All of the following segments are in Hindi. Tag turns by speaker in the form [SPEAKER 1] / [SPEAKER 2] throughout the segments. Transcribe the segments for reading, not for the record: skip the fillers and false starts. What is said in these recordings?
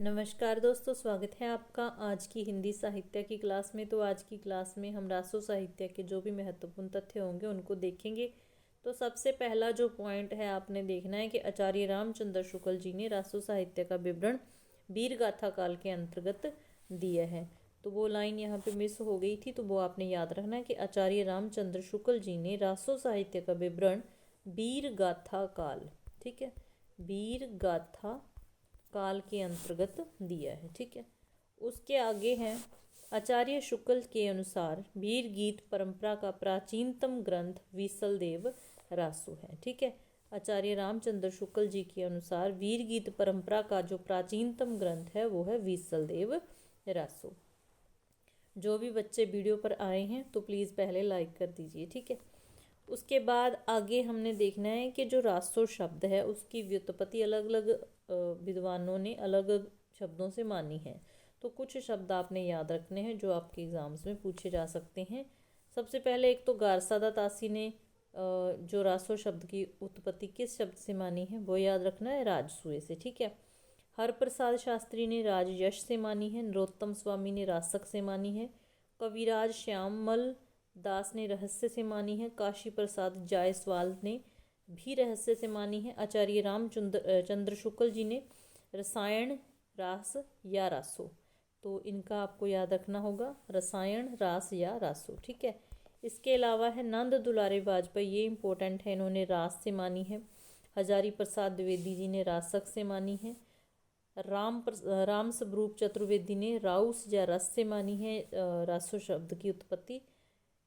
[SPEAKER 1] नमस्कार दोस्तों, स्वागत है आपका आज की हिंदी साहित्य की क्लास में। तो आज की क्लास में हम रासो साहित्य के जो भी महत्वपूर्ण तथ्य होंगे उनको देखेंगे। तो सबसे पहला जो पॉइंट है आपने देखना है कि आचार्य रामचंद्र शुक्ल जी ने रासो साहित्य का विवरण वीर गाथा काल के अंतर्गत दिया है। तो वो लाइन यहाँ पे मिस हो गई थी, तो वो आपने याद रखना है कि आचार्य रामचंद्र शुक्ल जी ने रासो साहित्य का विवरण वीर गाथा काल, ठीक है, वीर गाथा काल के अंतर्गत दिया है, ठीक है। उसके आगे हैं आचार्य शुक्ल के अनुसार वीर गीत परंपरा का प्राचीनतम ग्रंथ वीसलदेव रासो है, ठीक है। आचार्य रामचंद्र शुक्ल जी के अनुसार वीर गीत परंपरा का जो प्राचीनतम ग्रंथ है वो है वीसलदेव रासो। जो भी बच्चे वीडियो पर आए हैं तो प्लीज़ पहले लाइक कर दीजिए, ठीक है। उसके बाद आगे हमने देखना है कि जो रासो शब्द है उसकी व्युत्पत्ति अलग अलग विद्वानों ने अलग अलग शब्दों से मानी है। तो कुछ शब्द आपने याद रखने हैं जो आपके एग्जाम्स में पूछे जा सकते हैं। सबसे पहले एक तो गारसादा तासी ने जो रासो शब्द की उत्पत्ति किस शब्द से मानी है वो याद रखना है, राजसूय से, ठीक है। हरप्रसाद शास्त्री ने राजयश से मानी है। नरोत्तम स्वामी ने रासक से मानी है। कविराज श्यामल दास ने रहस्य से मानी है। काशी प्रसाद जायसवाल ने भी रहस्य से मानी है। आचार्य चंद्र शुक्ल जी ने रसायन रास या रासो, तो इनका आपको याद रखना होगा, रसायन रास या रासो, ठीक है। इसके अलावा है नंद दुलारे वाजपेयी, ये इंपॉर्टेंट है, इन्होंने रास से मानी है। हजारी प्रसाद द्विवेदी जी ने रासक से मानी है। राम स्वरूप चतुर्वेदी ने राउस या रस से मानी है रासो शब्द की उत्पत्ति।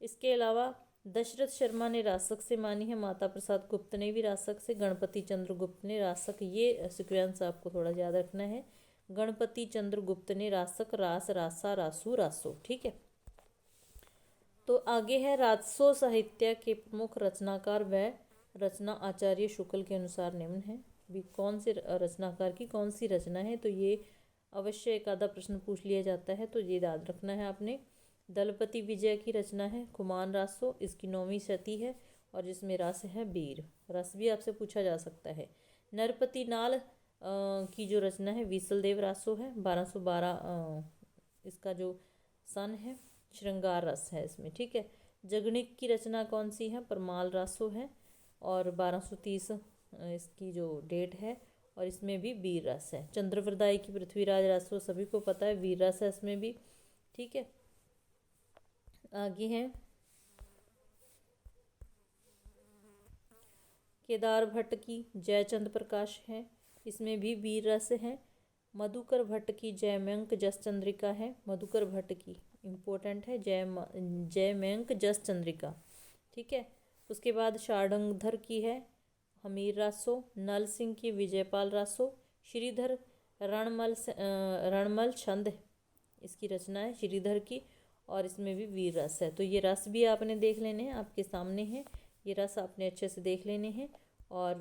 [SPEAKER 1] इसके अलावा दशरथ शर्मा ने रासक से मानी है। माता प्रसाद गुप्त ने भी रासक से। गणपति चंद्र गुप्त ने रासक, ये सीक्वेंस आपको थोड़ा याद रखना है। गणपति चंद्र गुप्त ने रासक, रास, रासा, रासू, रासो, ठीक है। तो आगे है राजसो साहित्य के प्रमुख रचनाकार व रचना आचार्य शुक्ल के अनुसार निम्न है। भी कौन से रचनाकार की कौन सी रचना है, तो ये अवश्य एक आधा प्रश्न पूछ लिया जाता है, तो ये याद रखना है आपने। दलपति विजय की रचना है खुमान रासो, इसकी 9वीं शती है और जिसमें रस है वीर, रस भी आपसे पूछा जा सकता है। नरपति नाल की जो रचना है वीसलदेव रासो है। 1212 इसका जो सन है, श्रृंगार रस है इसमें, ठीक है। जगणिक की रचना कौन सी है, परमाल रासो है और 1230 इसकी जो डेट है और इसमें भी वीर रस है। चंद्रवरदाई की पृथ्वीराज रासो सभी को पता है, वीर रस है इसमें भी, ठीक है। आगे है केदार भट्ट की जयचंद प्रकाश है, इसमें भी वीर रस है। मधुकर भट्ट की जयमंक जस चंद्रिका है, मधुकर भट्ट की इम्पोर्टेंट है, जयमंक जस चंद्रिका, ठीक है। उसके बाद शार्डंगधर की है हमीर रासो। नल सिंह की विजयपाल रासो। श्रीधर रणमल छंद इसकी रचना है श्रीधर की और इसमें भी वीर रस है। तो ये रस भी आपने देख लेने हैं, आपके सामने है, ये रस आपने अच्छे से देख लेने हैं और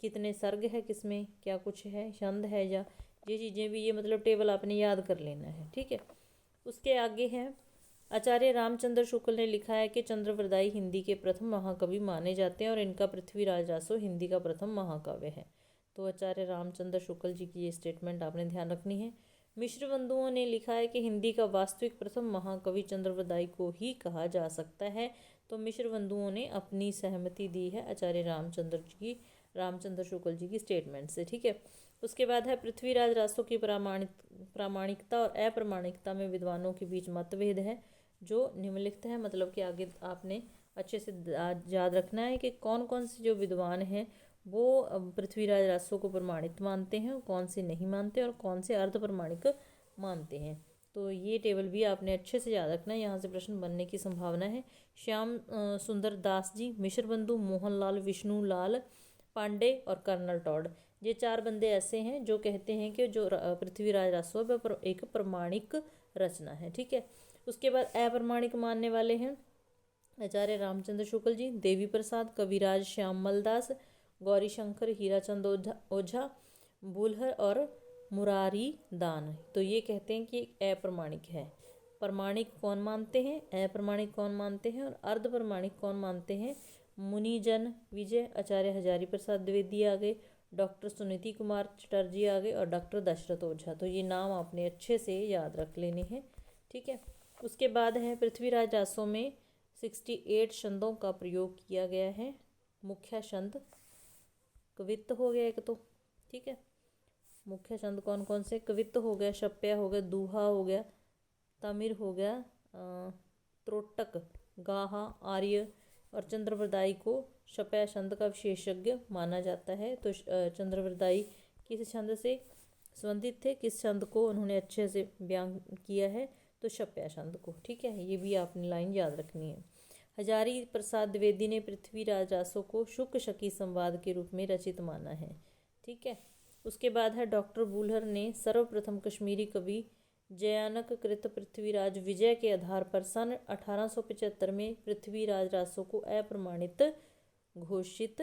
[SPEAKER 1] कितने सर्ग है, किसमें क्या कुछ है, छंद है या ये चीज़ें भी, ये मतलब टेबल आपने याद कर लेना है, ठीक है। उसके आगे है आचार्य रामचंद्र शुक्ल ने लिखा है कि चंद्रवरदाई हिंदी के प्रथम महाकवि माने जाते हैं और इनका पृथ्वीराज रासो हिंदी का प्रथम महाकाव्य है। तो आचार्य रामचंद्र शुक्ल जी की ये स्टेटमेंट आपने ध्यान रखनी है। मिश्र बंधुओं ने लिखा है कि हिंदी का वास्तविक प्रथम महाकवि चंद्रवरदाई को ही कहा जा सकता है। तो मिश्र बंधुओं ने अपनी सहमति दी है आचार्य रामचंद्र शुक्ल जी की स्टेटमेंट से, ठीक है। उसके बाद है पृथ्वीराज रासो की प्रामाणिकता और अप्रामाणिकता में विद्वानों के बीच मतभेद है जो निम्नलिखित है। मतलब कि आगे आपने अच्छे से याद रखना है कि कौन कौन से जो विद्वान हैं वो पृथ्वीराज रासो को प्रमाणित मानते हैं और कौन से नहीं मानते और कौन से अर्ध प्रमाणिक मानते हैं। तो ये टेबल भी आपने अच्छे से याद रखना है, यहाँ से प्रश्न बनने की संभावना है। श्याम सुंदर दास जी, मिश्र बंधु, मोहनलाल, विष्णु लाल पांडे और कर्नल टॉड, ये 4 बंदे ऐसे हैं जो कहते हैं कि जो पृथ्वीराज रासो वह एक प्रमाणिक रचना है, ठीक है। उसके बाद अप्रमाणिक मानने वाले हैं आचार्य रामचंद्र शुक्ल जी, देवी प्रसाद, कविराज श्यामल दास, गौरी शंकर, हीराचंद ओझा, बुलहर और मुरारी दान। तो ये कहते हैं कि अप्रमाणिक है। प्रमाणिक कौन मानते हैं, अप्रमाणिक कौन मानते हैं और अर्ध प्रमाणिक कौन मानते हैं। मुनिजन विजय, आचार्य हजारी प्रसाद द्विवेदी आ गए। डॉक्टर सुनीति कुमार चटर्जी आ गए और डॉक्टर दशरथ ओझा। तो ये नाम आपने अच्छे से याद रख लेने हैं, ठीक है। उसके बाद है पृथ्वीराज रासो में 68 छंदों का प्रयोग किया गया है। मुख्य छंद कवित्त हो गया एक तो, ठीक है। मुख्य छंद कौन कौन से? कवित्त हो गया, शप्या हो गया, दूहा हो गया, तमिर हो गया, त्रोटक, गाहा, आर्य और चंद्रवरदाई को शप्या छंद का विशेषज्ञ माना जाता है। तो चंद्रवरदाई किस छंद से संबंधित थे, किस छंद को उन्होंने अच्छे से बयान किया है? तो शप्या छंद को, ठीक है। ये भी आपने लाइन याद रखनी है। हजारी प्रसाद द्विवेदी ने पृथ्वीराज रासो को शुक शकी संवाद के रूप में रचित माना है, ठीक है। उसके बाद है डॉक्टर बूलर ने सर्वप्रथम कश्मीरी कवि जयानक कृत पृथ्वीराज विजय के आधार पर सन 1875 में पृथ्वीराज रासो को अप्रमाणित घोषित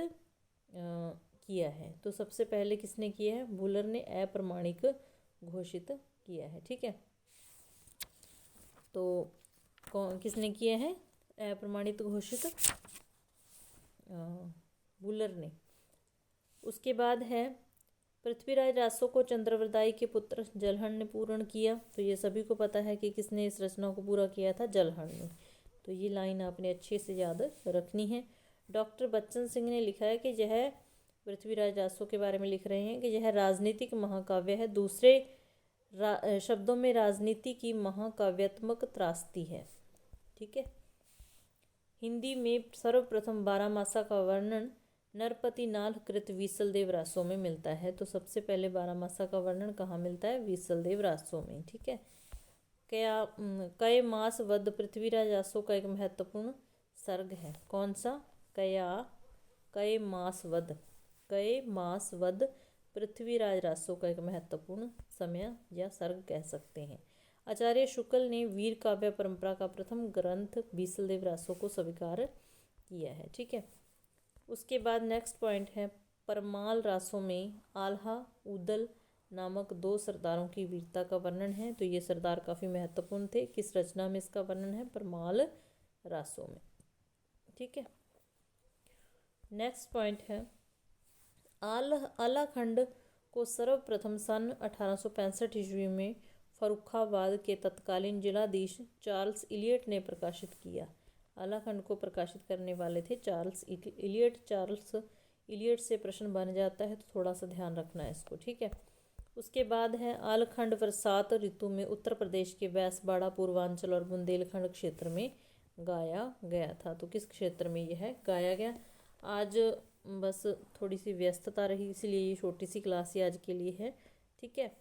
[SPEAKER 1] किया है। तो सबसे पहले किसने किया है? बूलर ने अप्रमाणिक घोषित किया है, ठीक है। तो कौन किसने किया है अप्रमाणित घोषित? बूलर ने। उसके बाद है पृथ्वीराज रासो को चंद्रवरदाई के पुत्र जलहण ने पूर्ण किया। तो ये सभी को पता है कि किसने इस रचना को पूरा किया था? जलहण ने। तो ये लाइन आपने अच्छे से याद रखनी है। डॉक्टर बच्चन सिंह ने लिखा है कि यह पृथ्वीराज रासो के बारे में लिख रहे हैं कि यह राजनीतिक महाकाव्य है, दूसरे शब्दों में राजनीति की महाकाव्यात्मक त्रासदी है, ठीक है। हिंदी में सर्वप्रथम बारहमासा का वर्णन नरपति नाल कृत वीसलदेव रासो में मिलता है। तो सबसे पहले बारहमासा का वर्णन कहाँ मिलता है? वीसलदेव रासो में, ठीक है। कय मास वध पृथ्वीराज रासो का एक महत्वपूर्ण सर्ग है। कौन सा? कय मास वध पृथ्वीराज रासो का एक महत्वपूर्ण समय या सर्ग कह सकते हैं। आचार्य शुक्ल ने वीर काव्य परंपरा का प्रथम ग्रंथ बीसलदेव रासो को स्वीकार किया है, ठीक है। उसके बाद नेक्स्ट पॉइंट है परमाल रासो में आल्हा उदल नामक 2 सरदारों की वीरता का वर्णन है। तो ये सरदार काफ़ी महत्वपूर्ण थे। किस रचना में इसका वर्णन है? परमाल रासो में, ठीक है। नेक्स्ट पॉइंट है आलाखंड को सर्वप्रथम सन 1865 ईस्वी में फर्रुखाबाद के तत्कालीन जिलाधीश चार्ल्स इलियट ने प्रकाशित किया। आलाखंड को प्रकाशित करने वाले थे चार्ल्स इलियट। चार्ल्स इलियट से प्रश्न बन जाता है, तो थोड़ा सा ध्यान रखना है इसको, ठीक है। उसके बाद है आलखंड बरसात ऋतु में उत्तर प्रदेश के बैसबाड़ा, पूर्वांचल और बुंदेलखंड क्षेत्र में गाया गया था। तो किस क्षेत्र में यह गाया गया? आज बस थोड़ी सी व्यस्तता रही, इसलिए ये छोटी सी क्लास ही आज के लिए है, ठीक है।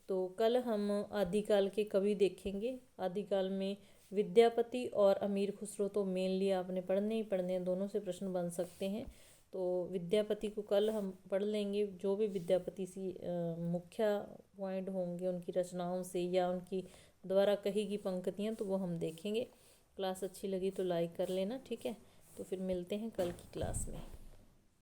[SPEAKER 1] तो कल हम आदिकाल के कवि देखेंगे। आदिकाल में विद्यापति और अमीर खुसरो तो मेनली आपने पढ़ने ही पढ़ने हैं, दोनों से प्रश्न बन सकते हैं। तो विद्यापति को कल हम पढ़ लेंगे। जो भी विद्यापति सी मुख्य पॉइंट होंगे उनकी रचनाओं से या उनकी द्वारा कही गई पंक्तियाँ, तो वो हम देखेंगे। क्लास अच्छी लगी तो लाइक कर लेना, ठीक है। तो फिर मिलते हैं कल की क्लास में।